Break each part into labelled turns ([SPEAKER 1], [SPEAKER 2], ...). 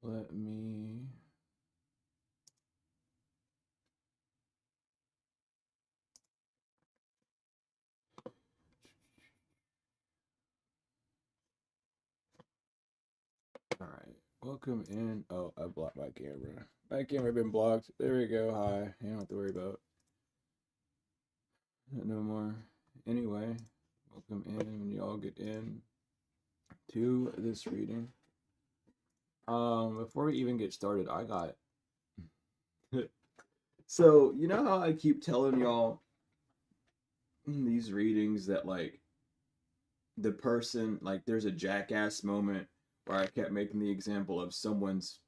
[SPEAKER 1] let me... Alright, welcome in. Oh, I blocked my camera. My camera been blocked. There we go. Hi. You don't have to worry about it no more. Anyway, welcome in when you all get in to this reading. Before we even get started, I got... So, you know how I keep telling y'all in these readings that, like, the person, like, there's a jackass moment where I kept making the example of someone's...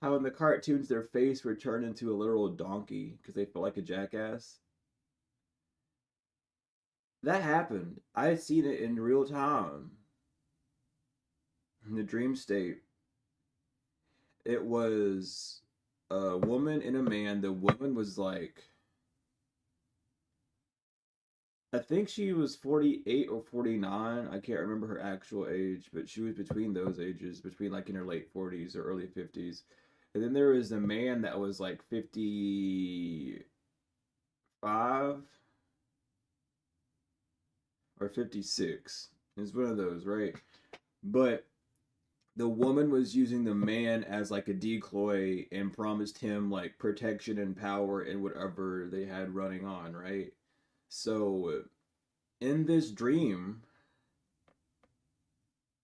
[SPEAKER 1] How in the cartoons their face would turn into a literal donkey because they felt like a jackass. That happened. I had seen it in real time. In the dream state. It was a woman and a man. The woman was like, I think she was 48 or 49. I can't remember her actual age, but she was between those ages, between like in her late 40s or early 50s. And then there was a man that was like 55 or 56. It's one of those, right? But the woman was using the man as like a decoy and promised him like protection and power and whatever they had running on, right? So in this dream,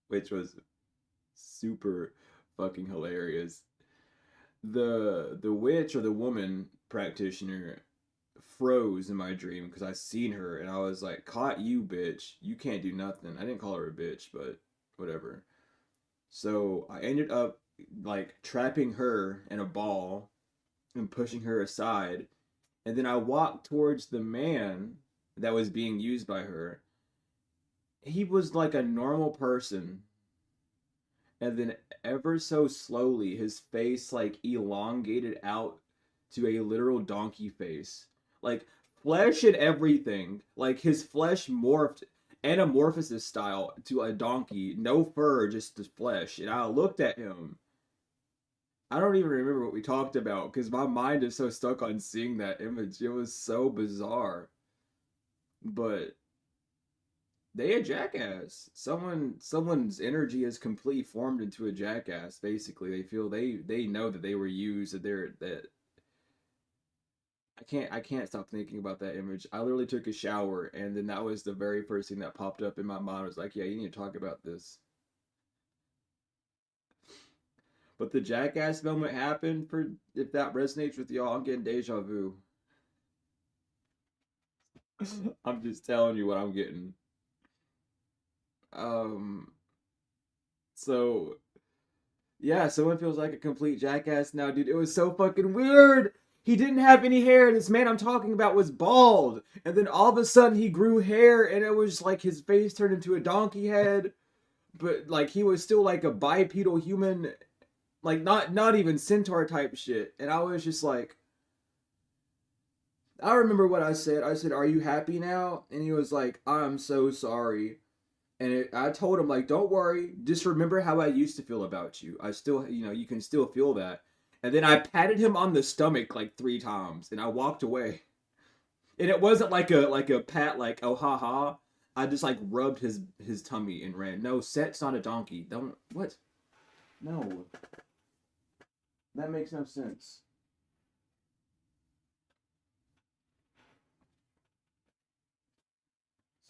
[SPEAKER 1] which was super fucking hilarious, the witch or the woman practitioner froze in my dream because I seen her and I was like, "Caught you, bitch! You can't do nothing." I didn't call her a bitch, but whatever. So I ended up like trapping her in a ball and pushing her aside, and then I walked towards the man that was being used by her. He was like a normal person, and then ever so slowly his face like elongated out to a literal donkey face, like flesh and everything. Like his flesh morphed anamorphosis style to a donkey, no fur, just the flesh. And I looked at him. I don't even remember what we talked about because my mind is so stuck on seeing that image. It was so bizarre. But they a jackass. Someone's energy is completely formed into a jackass. Basically, they feel they know that they were used. That I can't stop thinking about that image. I literally took a shower, and then that was the very first thing that popped up in my mind. I was like, yeah, you need to talk about this. But the jackass moment happened. For if that resonates with y'all, I'm getting deja vu. I'm just telling you what I'm getting. Um. So yeah, someone feels like a complete jackass now, dude. It was so fucking weird. He didn't have any hair. This man I'm talking about was bald, and then all of a sudden he grew hair, and it was like his face turned into a donkey head. But like he was still like a bipedal human, like not even centaur type shit. And I was just like, I remember what I said. I said, "Are you happy now?" And he was like, "I'm so sorry." And I told him like, "Don't worry, just remember how I used to feel about you. I still, you can still feel that." And then I patted him on the stomach like 3 times, and I walked away. And it wasn't like a pat like oh ha ha. I just like rubbed his tummy and ran. No, Set's not a donkey. Don't what? No, that makes no sense.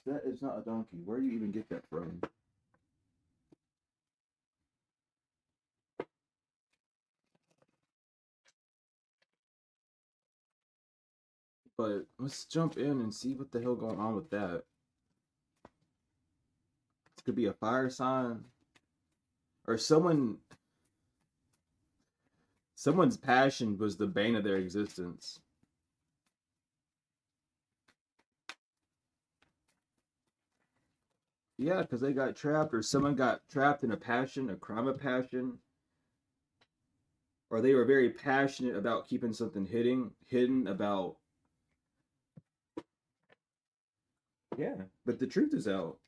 [SPEAKER 1] Set is not a donkey. Where do you even get that from? But let's jump in and see what the hell going on with that. It could be a fire sign or someone's passion was the bane of their existence. Yeah, because they got trapped, or someone got trapped in a passion, a crime of passion, or they were very passionate about keeping something hidden about. Yeah, but the truth is out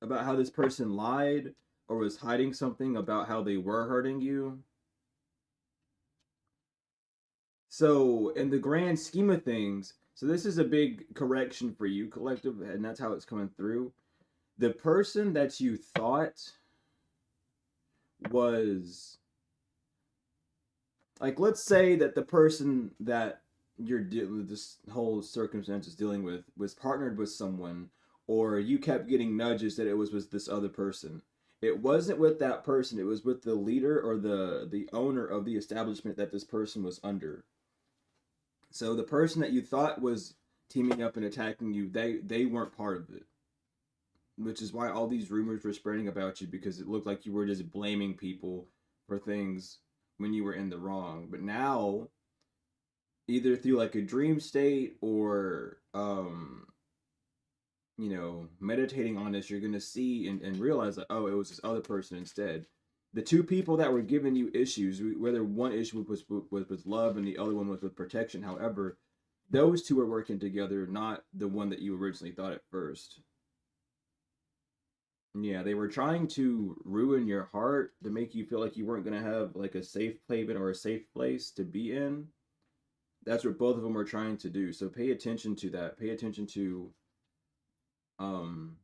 [SPEAKER 1] about how this person lied or was hiding something about how they were hurting you. So, in the grand scheme of things, so this is a big correction for you, collective, and that's how it's coming through. The person that you thought was, like, let's say that the person that you're dealing with, this whole circumstance is dealing with, was partnered with someone, or you kept getting nudges that it was with this other person. It wasn't with that person, it was with the leader or the owner of the establishment that this person was under. So the person that you thought was teaming up and attacking you, they weren't part of it. Which is why all these rumors were spreading about you, because it looked like you were just blaming people for things when you were in the wrong. But now, either through like a dream state or meditating on this, you're gonna see and realize that, oh, it was this other person instead. The two people that were giving you issues, whether one issue was with love and the other one was with protection, however, those two are working together, not the one that you originally thought at first. Yeah, they were trying to ruin your heart to make you feel like you weren't gonna have like a safe haven or a safe place to be in. That's what both of them were trying to do. So pay attention to that. Pay attention to um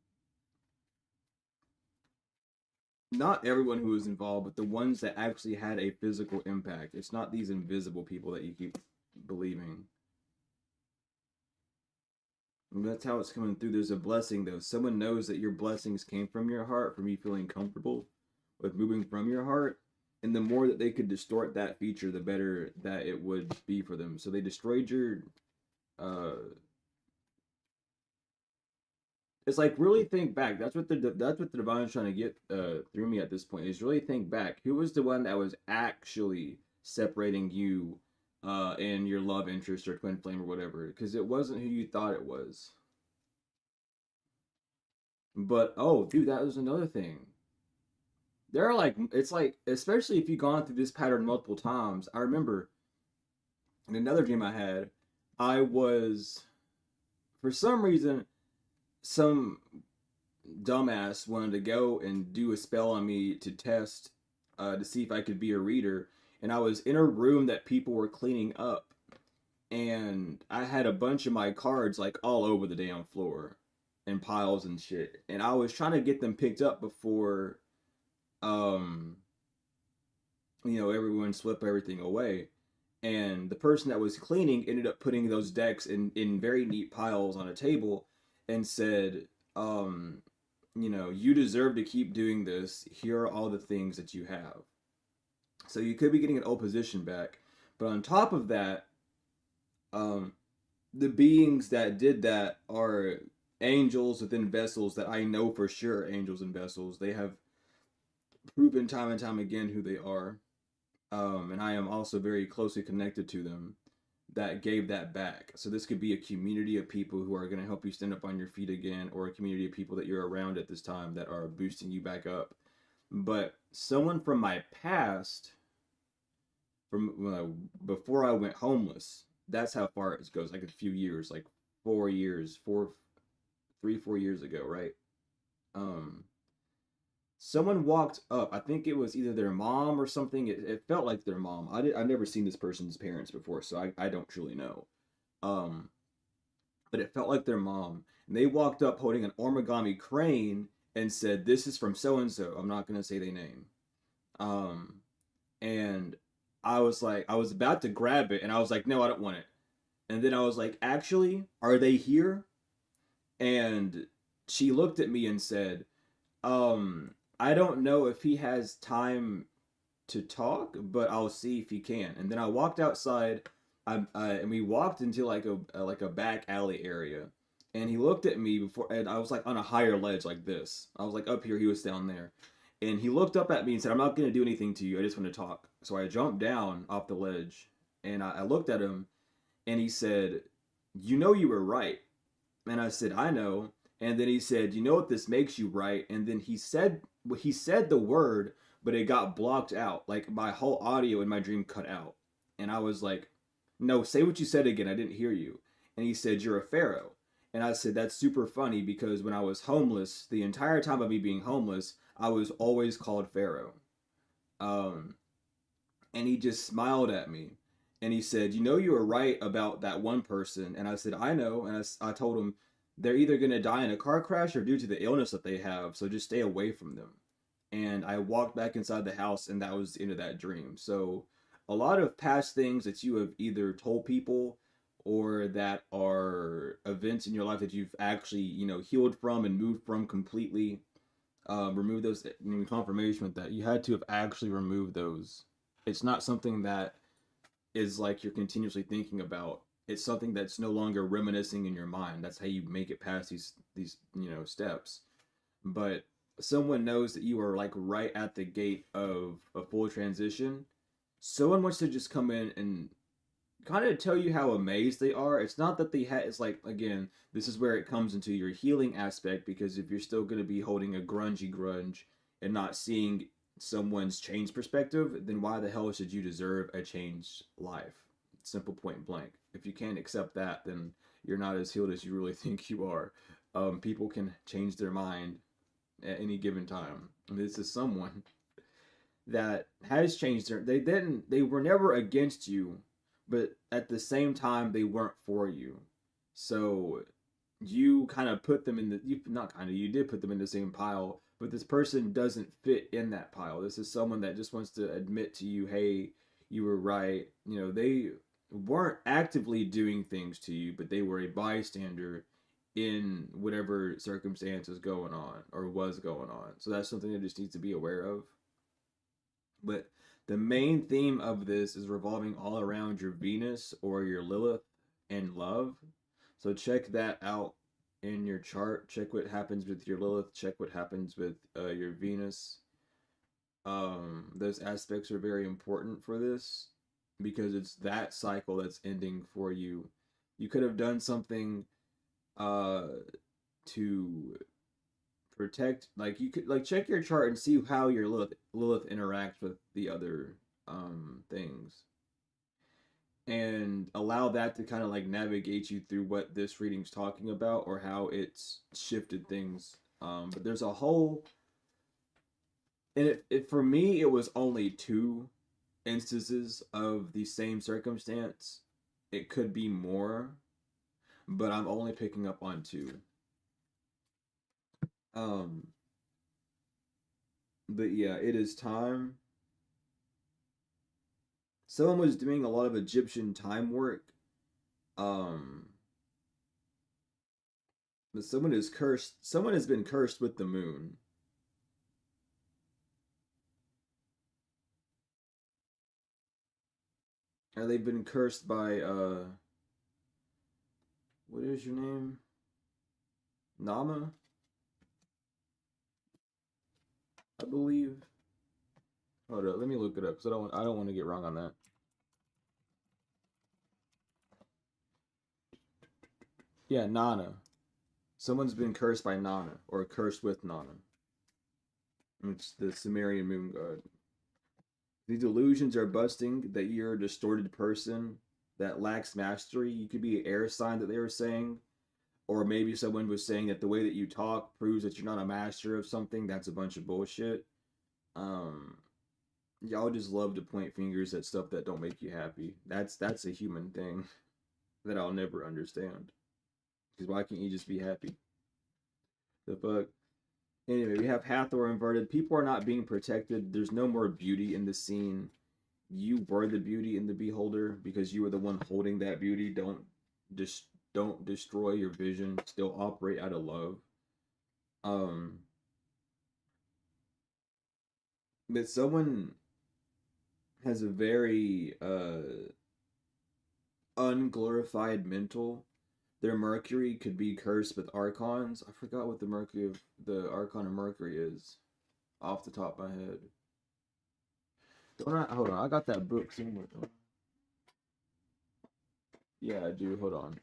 [SPEAKER 1] not everyone who was involved, but the ones that actually had a physical impact. It's not these invisible people that you keep believing. And that's how it's coming through. There's a blessing though. Someone knows that your blessings came from your heart, from you feeling comfortable with moving from your heart. And the more that they could distort that feature, the better that it would be for them. So they destroyed your uh it's like, really think back. That's what the divine's trying to get through me at this point, is really think back. Who was the one that was actually separating you and your love interest or twin flame or whatever? Because it wasn't who you thought it was. But oh, dude, that was another thing. There are like, it's like, especially if you've gone through this pattern multiple times. I remember in another dream I had, I was, for some reason, some dumbass wanted to go and do a spell on me to test to see if I could be a reader. And I was in a room that people were cleaning up, and I had a bunch of my cards like all over the damn floor in piles and shit. And I was trying to get them picked up before um everyone swept everything away. And the person that was cleaning ended up putting those decks in very neat piles on a table and said, you deserve to keep doing this. Here are all the things that you have. So you could be getting an old position back. But on top of that, um, the beings that did that are angels within vessels that I know for sure are angels and vessels. They have proven time and time again who they are. And I am also very closely connected to them, that gave that back. So this could be a community of people who are going to help you stand up on your feet again, or a community of people that you're around at this time that are boosting you back up. But someone from my past, from before I went homeless, that's how far it goes, like a few years, like 4 years, 4 years ago, right? Um, Someone walked up. I think it was either their mom or something. It felt like their mom. I've never seen this person's parents before, so I don't truly know. Um, but it felt like their mom. And they walked up holding an origami crane and said, "This is from so and so." I'm not gonna say their name. Um, and I was like, I was about to grab it, and I was like, "No, I don't want it." And then I was like, "Actually, are they here?" And she looked at me and said, I don't know if he has time to talk, but I'll see if he can." And then I walked outside, and we walked into like a back alley area. And he looked at me before, and I was like on a higher ledge like this. I was like up here, he was down there. And he looked up at me and said, "I'm not gonna do anything to you. I just want to talk." So I jumped down off the ledge, and I looked at him, and he said, "You know you were right." And I said, "I know." And then he said, "You know what this makes you right?" And then he said the word, but it got blocked out. Like my whole audio in my dream cut out. And I was like, "No, say what you said again. I didn't hear you." And he said, "You're a pharaoh." And I said, that's super funny because when I was homeless, the entire time of me being homeless, I was always called Pharaoh. Um, and he just smiled at me. And he said, you know, you were right about that one person. And I said, I know. And I told him, they're either going to die in a car crash or due to the illness that they have. So just stay away from them. And I walked back inside the house, and that was the end of that dream. So a lot of past things that you have either told people or that are events in your life that you've actually, healed from and moved from completely, remove those confirmation with that. You had to have actually removed those. It's not something that is like you're continuously thinking about. It's something that's no longer reminiscing in your mind. That's how you make it past these steps. But someone knows that you are like right at the gate of a full transition. Someone wants to just come in and kind of tell you how amazed they are. It's not that they had. It's like, again, this is where it comes into your healing aspect, because if you're still going to be holding a grungy grudge and not seeing someone's change perspective, then why the hell should you deserve a changed life? Simple, point blank. If you can't accept that, then you're not as healed as you really think you are. People can change their mind at any given time. And this is someone that has changed their. They didn't. They were never against you, but at the same time, they weren't for you. So you kind of put them in the. You not kind of. You did put them in the same pile, but this person doesn't fit in that pile. This is someone that just wants to admit to you, hey, you were right. They weren't actively doing things to you, but they were a bystander in whatever circumstance is going on or was going on. So that's something that just needs to be aware of. But the main theme of this is revolving all around your Venus or your Lilith and love. So check that out in your chart. Check what happens with your Lilith. Check what happens with your Venus. Those aspects are very important for this because it's that cycle that's ending for you. You could have done something uh, to protect, like you could like check your chart and see how your Lilith interacts with the other things, and allow that to kind of like navigate you through what this reading's talking about or how it's shifted things. But there's a whole, and it for me it was only two instances of the same circumstance. It could be more, but I'm only picking up on two. um but yeah, it is time. Someone was doing a lot of Egyptian time work. Um, but someone is cursed. Someone has been cursed with the moon. And they've been cursed by what is your name? Nama, I believe. Hold up, let me look it up because I don't want to get wrong on that. Yeah, Nana. Someone's been cursed by Nana or cursed with Nana. It's the Sumerian moon god. The delusions are busting that you're a distorted person that lacks mastery. You could be an air sign that they were saying, or maybe someone was saying that the way that you talk proves that you're not a master of something. That's a bunch of bullshit. Um, y'all just love to point fingers at stuff that don't make you happy. That's a human thing that I'll never understand. Because why can't you just be happy? The fuck. Anyway, we have Hathor inverted. People are not being protected. There's no more beauty in the scene. You were the beauty in the beholder because you were the one holding that beauty. Don't destroy your vision. Still operate out of love. Um, but someone has a very unglorified mental. Their Mercury could be cursed with archons. I forgot what the archon of Mercury is off the top of my head. Don't I, hold on, I got that book somewhere. Yeah, I do. Hold on.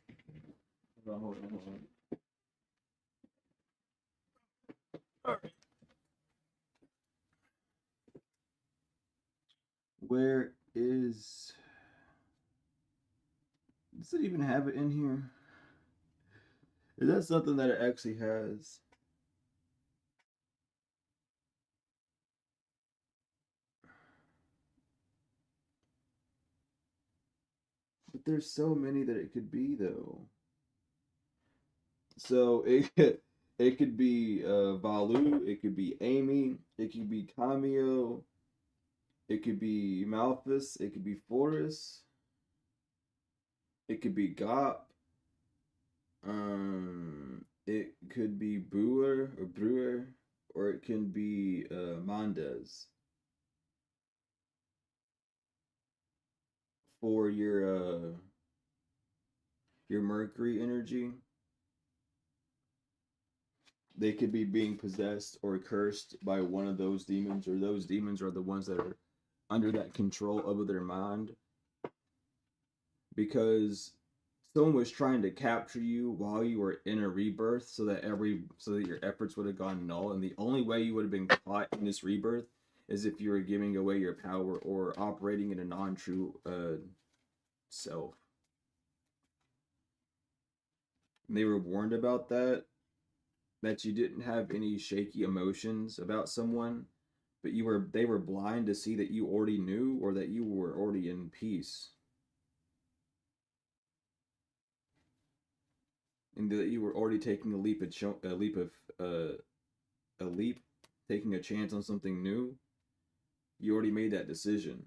[SPEAKER 1] Hold on. All right. Where is? Does it even have it in here? Is that something that it actually has? But there's so many that it could be though. So it could be Valu, it could be Amy, it could be Cameo, it could be Malphus, it could be Forrest, it could be Gop, it could be Brewer, or it can be Mondes for your Mercury energy. They could be being possessed or cursed by one of those demons, or those demons are the ones that are under that control of their mind, because someone was trying to capture you while you were in a rebirth, so that your efforts would have gone null, and the only way you would have been caught in this rebirth is if you were giving away your power or operating in a non-true self. And they were warned about that you didn't have any shaky emotions about someone, but they were blind to see that you already knew, or that you were already in peace, and that you were already taking a leap, taking a chance on something new. You already made that decision.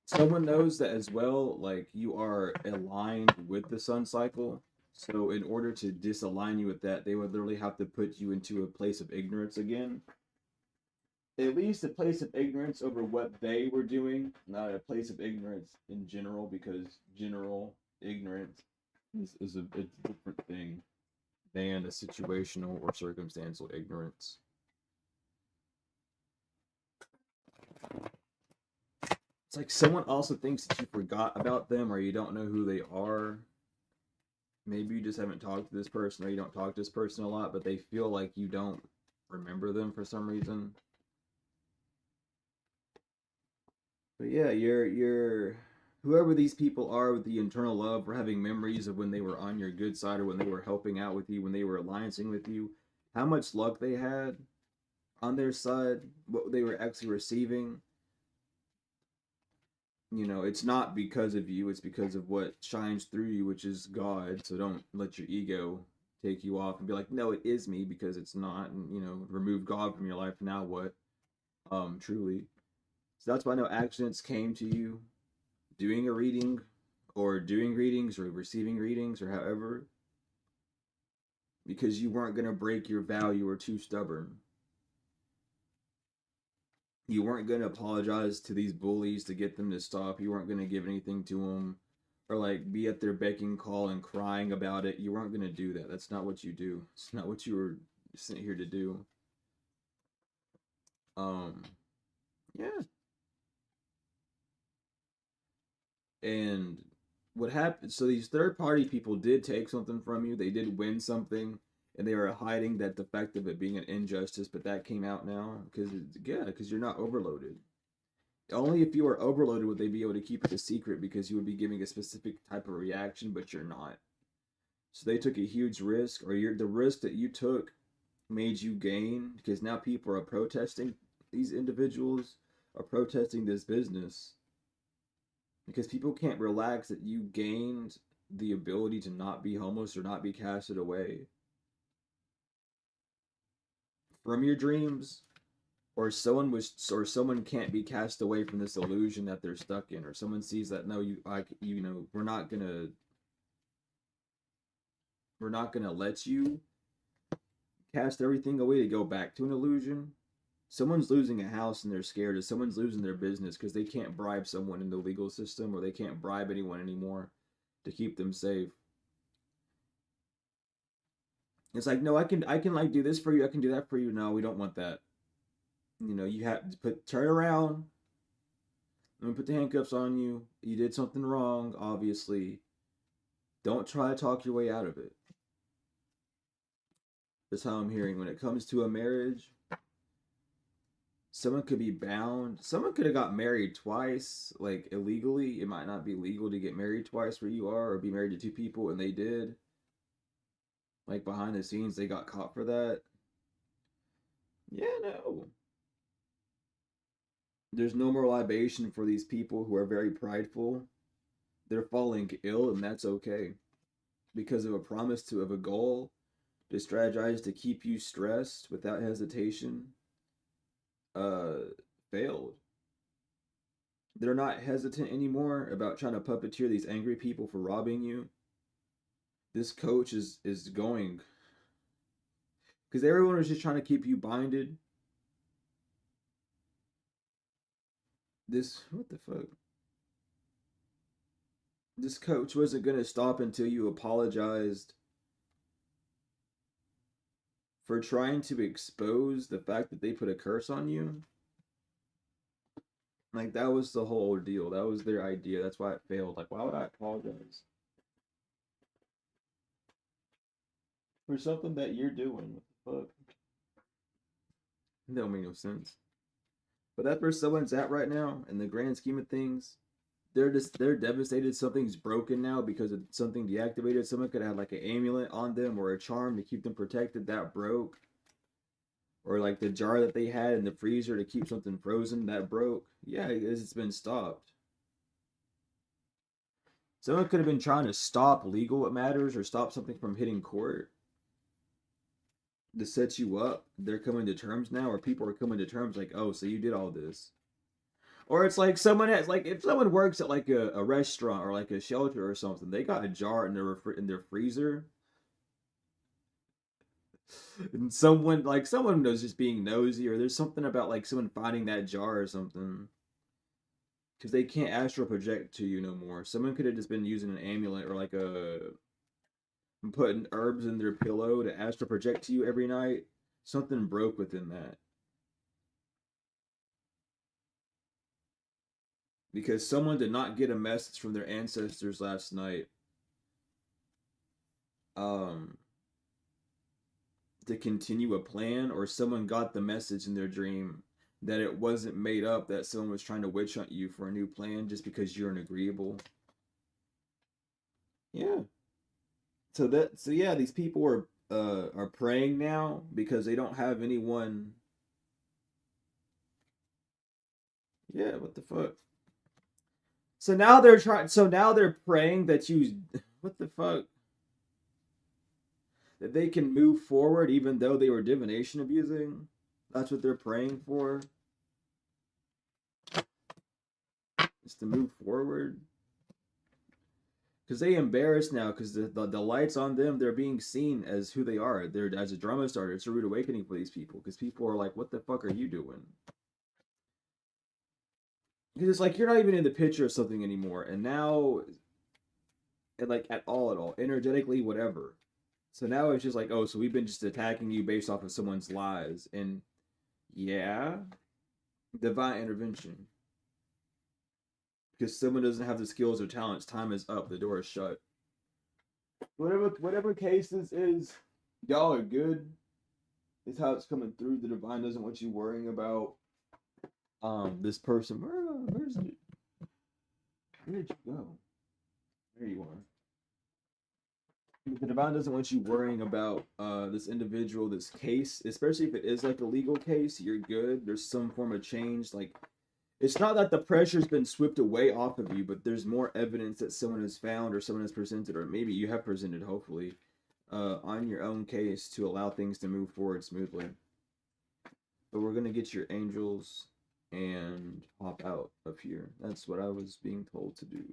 [SPEAKER 1] Someone knows that as well, like you are aligned with the sun cycle. So in order to disalign you with that, they would literally have to put you into a place of ignorance again. At least a place of ignorance over what they were doing, not a place of ignorance in general, because general ignorance is a different thing than a situational or circumstantial ignorance. It's like someone also thinks that you forgot about them, or you don't know who they are. Maybe you just haven't talked to this person, or you don't talk to this person a lot, but they feel like you don't remember them for some reason. But yeah, you're whoever these people are with the internal love, for having memories of when they were on your good side, or when they were helping out with you, when they were alliancing with you, how much luck they had on their side, what they were actually receiving. It's not because of you, it's because of what shines through you, which is God. So don't let your ego take you off and be like, no, it is me, because it's not. And remove God from your life. Now what? Truly. So that's why no accidents came to you doing a reading, or doing readings, or receiving readings, or however, because you weren't going to break your vow. You were too stubborn. You weren't going to apologize to these bullies to get them to stop. You weren't going to give anything to them, or like be at their beck and call and crying about it. You weren't going to do that. That's not what you do. It's not what you were sent here to do. Um, yeah. And what happened? So these third party people did take something from you. They did win something, and they are hiding that the fact of it being an injustice. But that came out now because you're not overloaded. Only if you were overloaded would they be able to keep it a secret, because you would be giving a specific type of reaction, but you're not. So they took a huge risk, or the risk that you took made you gain, because now people are protesting. These individuals are protesting this business, because people can't relax that you gained the ability to not be homeless or not be casted away from your dreams, or someone can't be cast away from this illusion that they're stuck in, or someone sees that, no, we're not gonna let you cast everything away to go back to an illusion. Someone's losing a house and they're scared, or someone's losing their business because they can't bribe someone in the legal system, or they can't bribe anyone anymore to keep them safe. It's like, no, I can like do this for you, I can do that for you. No, we don't want that. You have to turn around. Let me put the handcuffs on you. You did something wrong, obviously. Don't try to talk your way out of it. That's how I'm hearing when it comes to a marriage. Someone could be bound. Someone could have got married twice, like illegally. It might not be legal to get married twice where you are, or be married to two people, and they did. Like behind the scenes, they got caught for that. Yeah, no. There's no more libation for these people who are very prideful. They're falling ill, and that's okay because of a promise to of a goal to strategize to keep you stressed without hesitation. Uh, failed. They're not hesitant anymore about trying to puppeteer these angry people for robbing you. This coach is going because everyone was just trying to keep you binded. This what the fuck? This coach wasn't gonna stop until you apologized for trying to expose the fact that they put a curse on you. Like that was the whole deal. That was their idea. That's why it failed. Like why would I apologize for something that you're doing? What the fuck? That don't make no sense. But that's where someone's at right now in the grand scheme of things. They're devastated. Something's broken now because of something deactivated. Someone could have like an amulet on them or a charm to keep them protected that broke, or like the jar that they had in the freezer to keep something frozen that broke. Yeah, it's been stopped. Someone could have been trying to stop legal matters or stop something from hitting court to set you up. They're coming to terms now, or people are coming to terms like, oh, so you did all this. Or it's like someone has like if someone works at like a restaurant or like a shelter or something, they got a jar in their freezer, and someone was just being nosy, or there's something about like someone finding that jar or something because they can't astral project to you no more. Someone could have just been using an amulet or like a putting herbs in their pillow to astral project to you every night. Something broke within that because someone did not get a message from their ancestors last night. Um, to continue a plan, or someone got the message in their dream that it wasn't made up, that someone was trying to witch hunt you for a new plan just because you're an agreeable. Yeah. So yeah, these people are praying now because they don't have anyone. Yeah, what the fuck? So now they're praying that you what the fuck? That they can move forward even though they were divination abusing. That's what they're praying for. Is to move forward. Because they embarrassed now because the lights on them, they're being seen as who they are. They're as a drama starter. It's a rude awakening for these people because people are like, what the fuck are you doing? Because it's like you're not even in the picture of something anymore, and now and like at all energetically whatever. So now it's just like, oh, so we've been just attacking you based off of someone's lies. And yeah, divine intervention, because someone doesn't have the skills or talents, time is up, the door is shut. Whatever case this is, y'all are good. It's how it's coming through. The divine doesn't want you worrying about this person. Where's it? Where did you go? There you are. The divine doesn't want you worrying about this individual, this case, especially if it is like a legal case. You're good. There's some form of change. Like it's not that the pressure's been swept away off of you, but there's more evidence that someone has found or someone has presented, or maybe you have presented, hopefully, on your own case to allow things to move forward smoothly. But we're gonna get your angels and hop out of here. That's what I was being told to do.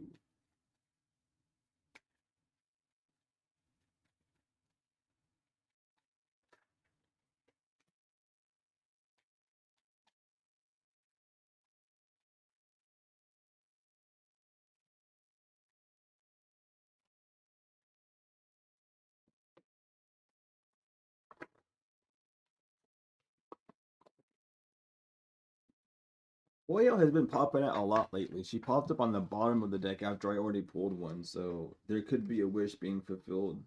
[SPEAKER 1] Oil has been popping out a lot lately. She popped up on the bottom of the deck after I already pulled one, so there could be a wish being fulfilled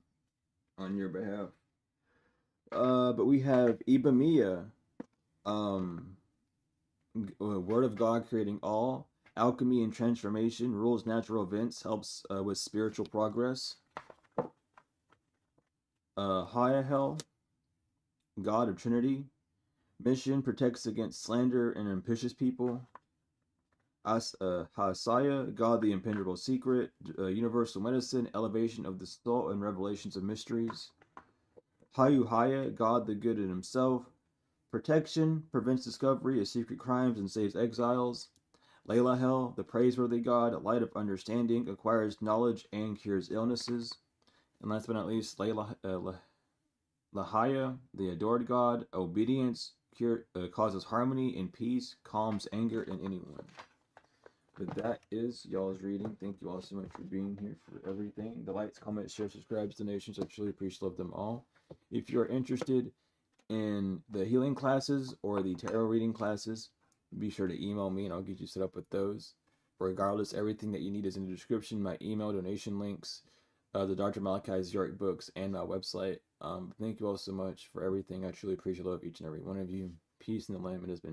[SPEAKER 1] on your behalf. But we have Ibamiya. Um, Word of God creating all. Alchemy and transformation. Rules natural events. Helps with spiritual progress. Hell, God of Trinity. Mission protects against slander and ambitious people. Hasaya, God the impenetrable secret. Universal medicine, elevation of the soul and revelations of mysteries. Haya, God the good in himself. Protection, prevents discovery of secret crimes and saves exiles. Leilahel, the praiseworthy God, light of understanding, acquires knowledge and cures illnesses. And last but not least, Lahaya, the adored God, obedience causes harmony and peace, calms anger in anyone. But that is y'all's reading. Thank you all so much for being here for everything. The likes, comments, shares, subscribes, donations. I truly appreciate them all. If you're interested in the healing classes or the tarot reading classes, be sure to email me and I'll get you set up with those. Regardless, everything that you need is in the description. My email, donation links, the Dr. Malachi's York books, and my website. Thank you all so much for everything. I truly appreciate love each and every one of you. Peace in the land. It has been